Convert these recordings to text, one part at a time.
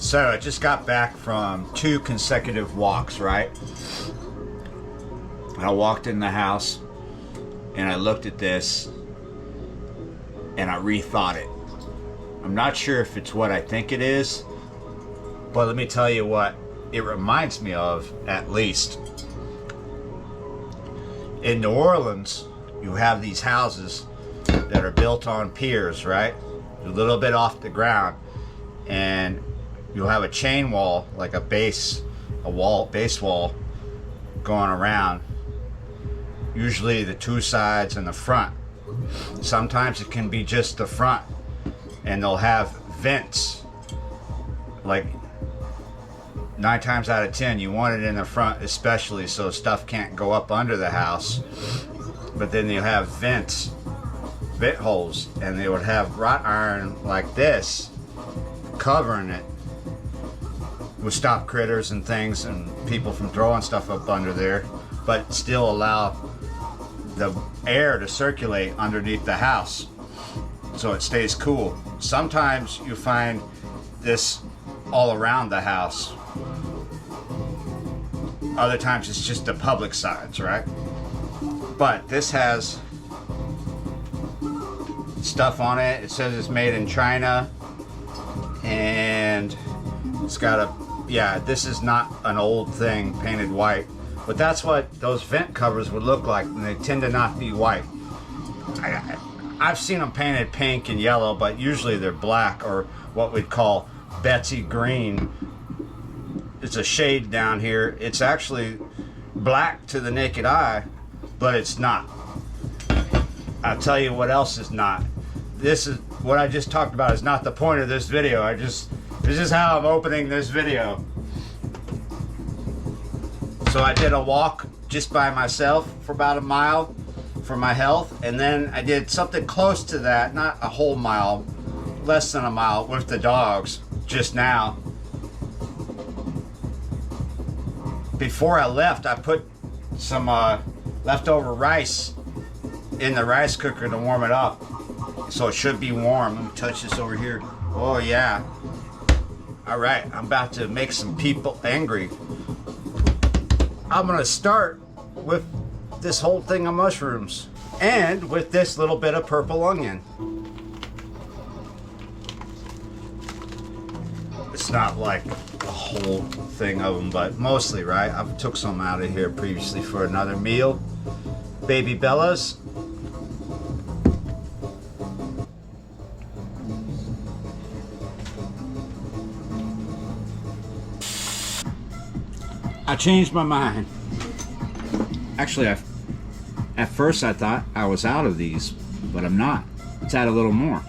So I just got back from 2 consecutive walks, right? I walked in the house and I looked at this and I rethought it. I'm not sure if it's what I think it is, but let me tell you what it reminds me of, at least. In New Orleans, you have these houses that are built on piers, right? A little bit off the ground, and you'll have a chain wall, like a base wall going around, usually the 2 sides and the front. Sometimes it can be just the front, and they'll have vents. Like 9 times out of 10 you want it in the front, especially so stuff can't go up under the house. But then you have vent holes, and they would have wrought iron like this covering it, would stop critters and things and people from throwing stuff up under there, but still allow the air to circulate underneath the house so it stays cool. Sometimes you find this all around the house. Other times it's just the public sides, right? But this has stuff on it. It says it's made in China, and it's got a, yeah, this is not an old thing painted white, but that's what those vent covers would look like, and they tend to not be white. I've seen them painted pink and yellow, but usually they're black, or what we'd call Betsy green. It's a shade down here. It's actually black to the naked eye, but it's not. I'll tell you what else is not. This is what I just talked about is not the point of this video. This is how I'm opening this video. So I did a walk just by myself for about a mile for my health, and then I did something close to that, not a whole mile, less than a mile with the dogs just now. Before I left, I put some leftover rice in the rice cooker to warm it up, so it should be warm. Let me touch this over here. Oh yeah. All right, I'm about to make some people angry. I'm gonna start with this whole thing of mushrooms and with this little bit of purple onion. It's not like a whole thing of them, but mostly, right? I took some out of here previously for another meal. Baby Bellas. I changed my mind. Actually, at first I thought I was out of these, but I'm not. Let's add a little more.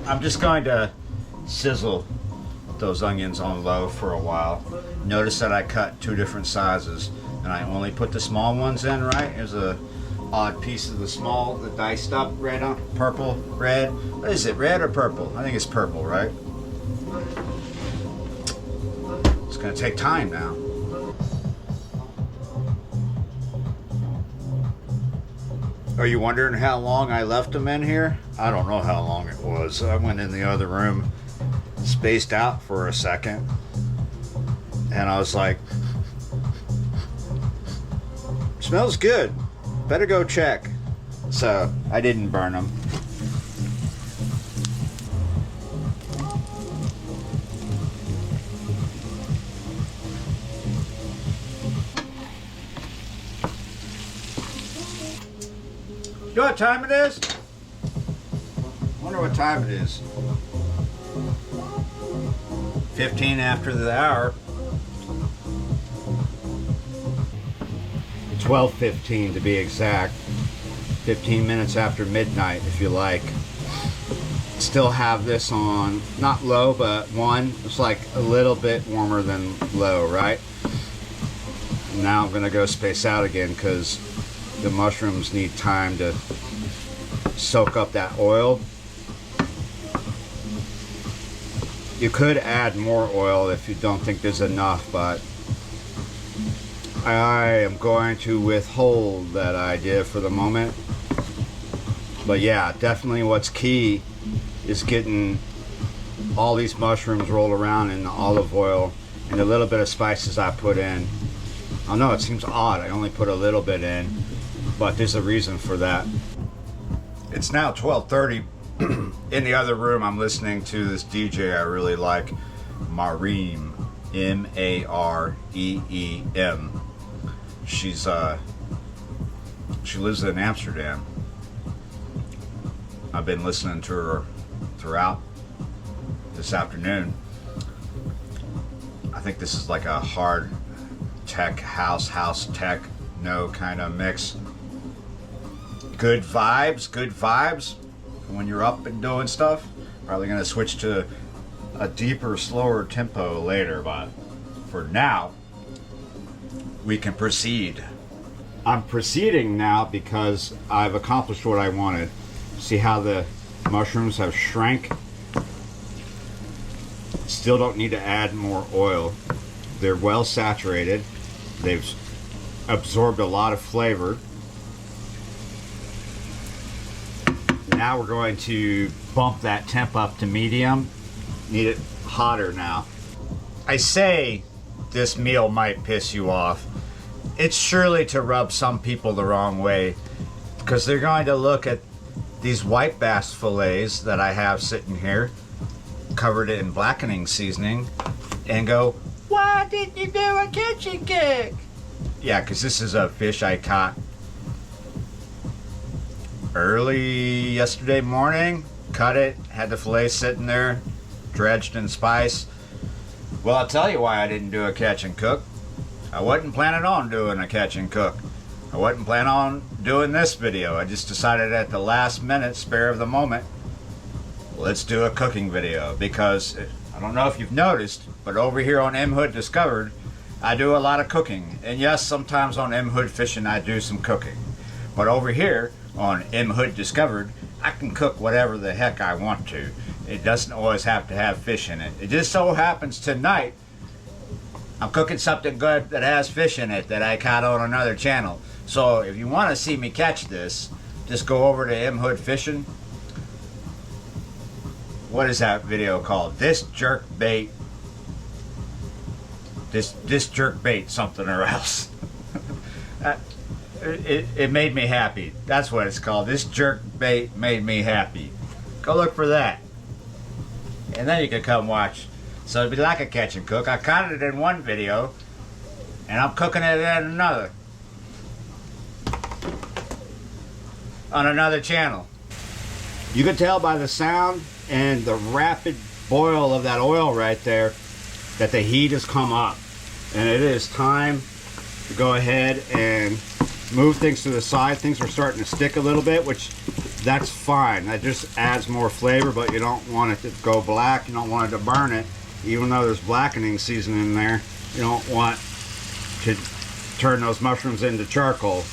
I'm just going to sizzle those onions on low for a while. Notice that I cut 2 different sizes, and I only put the small ones in, right? Here's a odd piece of the diced up red, purple, red. What is it, red or purple? I think it's purple, right? It's gonna take time now. Are you wondering how long I left them in here? I don't know how long it was. I went in the other room, spaced out for a second, and I was like, smells good. Better go check. So I didn't burn them. You know what time it is? Wonder what time it is. 15 after the hour. 12:15 to be exact. 15 minutes after midnight, if you like. Still have this on, not low, but 1. It's like a little bit warmer than low, right? Now I'm gonna go space out again because the mushrooms need time to soak up that oil. You could add more oil if you don't think there's enough, but I am going to withhold that idea for the moment. But yeah, definitely what's key is getting all these mushrooms rolled around in the olive oil and a little bit of spices I put in. I know it seems odd, I only put a little bit in, but there's a reason for that. It's now 12:30. In the other room, I'm listening to this DJ I really like, Mareem, M-A-R-E-E-M. She lives in Amsterdam. I've been listening to her throughout this afternoon. I think this is like a hard tech house tech, no kind of mix. Good vibes when you're up and doing stuff. Probably gonna switch to a deeper, slower tempo later, but for now, we can proceed. I'm proceeding now because I've accomplished what I wanted. See how the mushrooms have shrank? Still don't need to add more oil. They're well saturated. They've absorbed a lot of flavor. Now we're going to bump that temp up to medium. Need it hotter now. I say this meal might piss you off. It's surely to rub some people the wrong way, because they're going to look at these white bass fillets that I have sitting here, covered in blackening seasoning, and go, why didn't you do a kitchen cook? Yeah, because this is a fish I caught early yesterday morning. Cut it, had the fillet sitting there, dredged in spice. Well, I'll tell you why I didn't do a catch and cook. I wasn't planning on doing a catch and cook. I wasn't planning on doing this video. I just decided at the last minute, spare of the moment, let's do a cooking video, because I don't know if you've noticed, but over here on M Hood Discovered, I do a lot of cooking. And yes, sometimes on M Hood Fishing I do some cooking. But over here on M Hood Discovered, I can cook whatever the heck I want to. It doesn't always have to have fish in it. It just so happens tonight I'm cooking something good that has fish in it that I caught on another channel. So if you want to see me catch this, just go over to M Hood Fishing. What is that video called? This jerk bait something or else. It made me happy. That's what it's called. This jerk bait made me happy. Go look for that. And then you can come watch. So it'd be like a catch and cook. I caught it in one video, and I'm cooking it in another. On another channel. You can tell by the sound and the rapid boil of that oil right there that the heat has come up. And it is time to go ahead and move things to the side. Things are starting to stick a little bit, which that's fine. That just adds more flavor, but you don't want it to go black. You don't want it to burn it. Even though there's blackening seasoning in there, you don't want to turn those mushrooms into charcoal.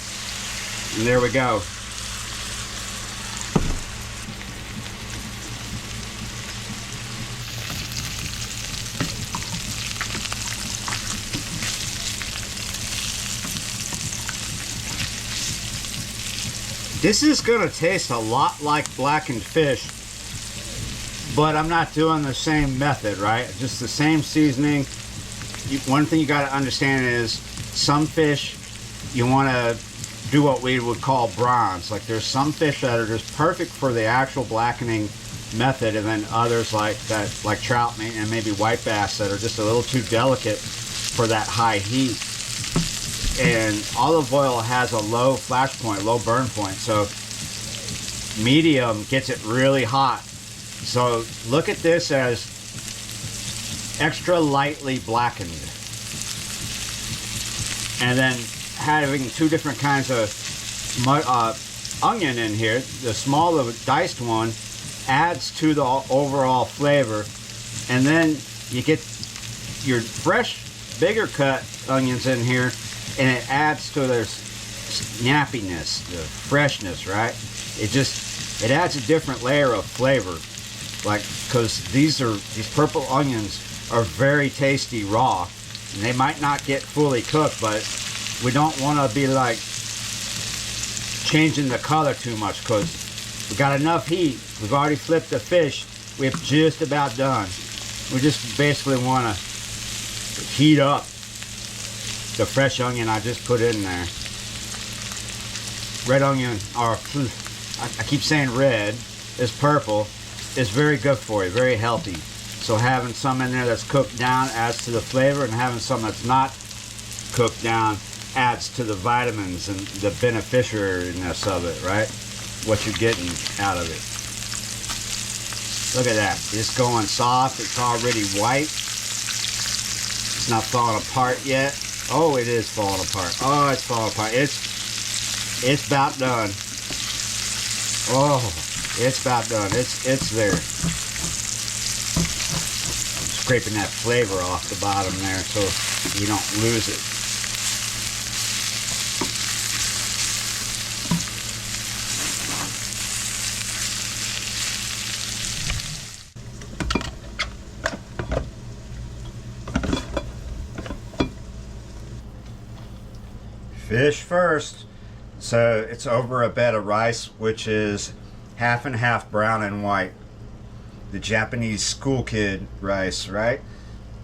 And there we go. This is gonna taste a lot like blackened fish, but I'm not doing the same method, right? Just the same seasoning. One thing you gotta understand is some fish, you wanna do what we would call bronze. Like there's some fish that are just perfect for the actual blackening method, and then others like that, like trout and maybe white bass, that are just a little too delicate for that high heat. And olive oil has a low flash point, low burn point, so medium gets it really hot. So look at this as extra lightly blackened. And then having two different kinds of onion in here, the smaller diced one adds to the overall flavor, and then you get your fresh, bigger cut onions in here, and it adds to their snappiness, the freshness, right? It adds a different layer of flavor, like, because these purple onions are very tasty raw, and they might not get fully cooked, but we don't want to be like changing the color too much, because we got enough heat. We've already flipped the fish. We're just about done. We just basically want to heat up the fresh onion I just put in there. Red onion, or I keep saying red, is purple. It's very good for you, very healthy. So having some in there that's cooked down adds to the flavor, and having some that's not cooked down adds to the vitamins and the beneficiariness of it, right? What you're getting out of it. Look at that. It's going soft. It's already white. It's not falling apart yet. Oh, it is falling apart. Oh, it's falling apart. It's about done. Oh, it's about done. It's there. Scraping that flavor off the bottom there so you don't lose it. Fish first. So it's over a bed of rice, which is half and half brown and white. The Japanese school kid rice, right?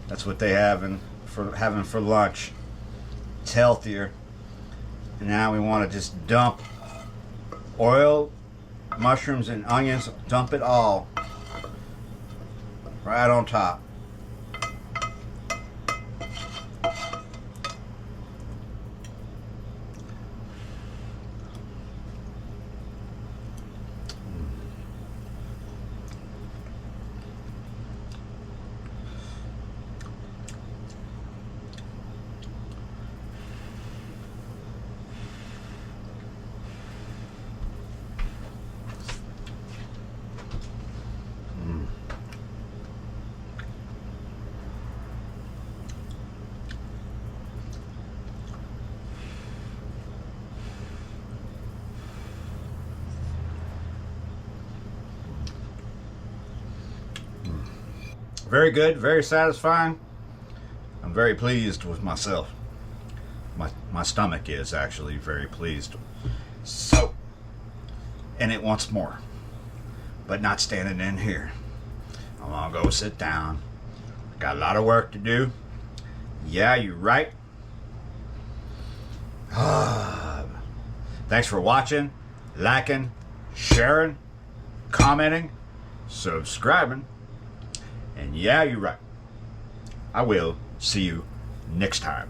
That's what they having for lunch. It's healthier. And now we want to just dump oil, mushrooms, and onions. Dump it all right on top. Very good, very satisfying. I'm very pleased with myself. My stomach is actually very pleased. So, and it wants more, but not standing in here. I'm gonna go sit down. Got a lot of work to do. Yeah, you're right. Thanks for watching, liking, sharing, commenting, subscribing. And yeah, you're right. I will see you next time.